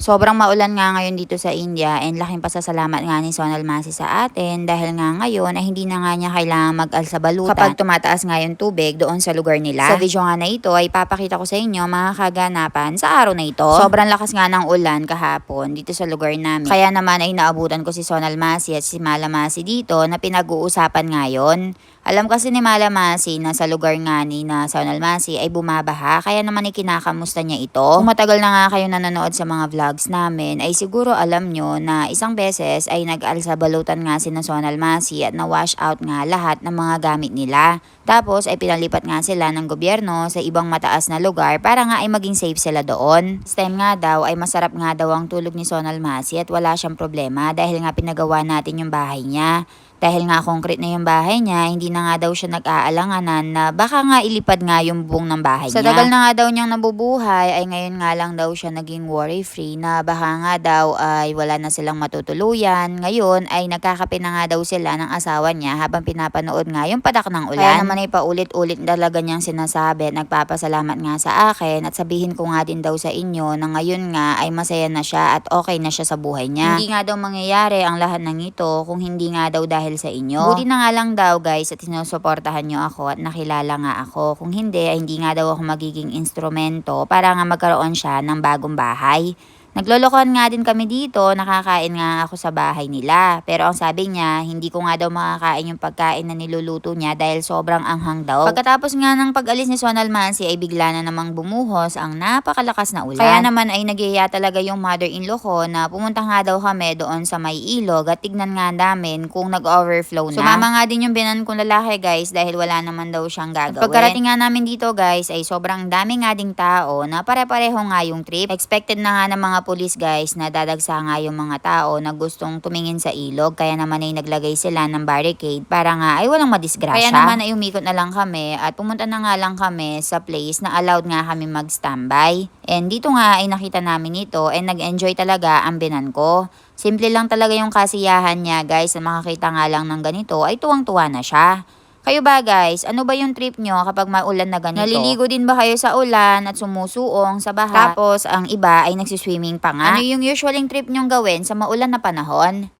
Sobrang maulan nga ngayon dito sa India and laking pasasalamat nga ni Sonal Masi sa atin dahil nga ngayon ay hindi na nga niya kailangan mag-alsabalutan kapag tumataas nga yung tubig doon sa lugar nila. Sa video nga na ito ay papakita ko sa inyo mga kaganapan sa araw na ito. Sobrang lakas nga ng ulan kahapon dito sa lugar namin. Kaya naman ay naabutan ko si Sonal Masi at si Mala Masi dito na pinag-uusapan ngayon. Alam kasi ni Mala Masi na sa lugar nga ni na Sonal Masi ay bumabaha kaya naman ay kinakamusta niya ito. Kung matagal na nga kayo nanonood sa mga vlogs namin ay siguro alam nyo na isang beses ay nag-alsabalutan nga si na Sonal Masi at na-wash out nga lahat ng mga gamit nila. Tapos ay pinalipat nga sila ng gobyerno sa ibang mataas na lugar para nga ay maging safe sila doon. This time nga daw ay masarap nga daw ang tulog ni Sonal Masi at wala siyang problema dahil nga pinagawa natin yung bahay niya. Dahil nga concrete na yung bahay niya, hindi na nga daw siya nag-aalanganan na baka nga ilipad nga yung buong ng bahay niya. Sa tagal na nga daw niyang nabubuhay, ay ngayon nga lang daw siya naging worry-free na baka nga daw ay wala na silang matutuluyan. Ngayon ay nagkakape na nga daw sila ng asawa niya habang pinapanood nga yung padak ng ulan. Kaya naman ay paulit-ulit talaga niyang sinasabi, nagpapasalamat nga sa akin at sabihin ko nga din daw sa inyo na ngayon nga ay masaya na siya at okay na siya sa buhay niya. Hindi nga daw mangyayari ang lahat ng ito kung hindi nga daw dahil sa inyo. Buti na nga lang daw guys at sinusuportahan nyo ako at nakilala nga ako. Kung hindi ay hindi nga daw ako magiging instrumento para nga magkaroon siya ng bagong bahay. Naglolokohan nga din kami dito, nakakain nga ako sa bahay nila. Pero ang sabi niya, hindi ko nga daw makakain yung pagkain na niluluto niya dahil sobrang anghang daw. Pagkatapos nga ng pag-alis ni Sonal Masi ay bigla na namang bumuhos ang napakalakas na ulan. Kaya naman ay nagyaya talaga yung mother-in-law ko na pumunta nga daw kami doon sa may ilog at tignan nga namin kung nag-overflow na. Sumama nga din yung binan kong lalaki guys dahil wala naman daw siyang gagawin. At pagkarating nga namin dito guys ay sobrang dami nga ding tao na pare-pareho nga yung trip. Expected na nga ng mga pulis guys na dadagsa nga yung mga tao na gustong tumingin sa ilog kaya naman ay naglagay sila ng barricade para nga ay walang madisgrasya. Kaya naman ay umikot na lang kami at pumunta na nga lang kami sa place na allowed nga kami mag-standby. And dito nga ay nakita namin ito and nag-enjoy talaga ang binan ko. Simple lang talaga yung kasiyahan niya guys na makakita nga lang ng ganito ay tuwang-tuwa na siya. Kayo ba guys, ano ba yung trip nyo kapag maulan na ganito? Naliligo din ba kayo sa ulan at sumusuong sa baha? Tapos ang iba ay nagsiswimming pa nga? Ano yung usualing trip nyong gawin sa maulan na panahon?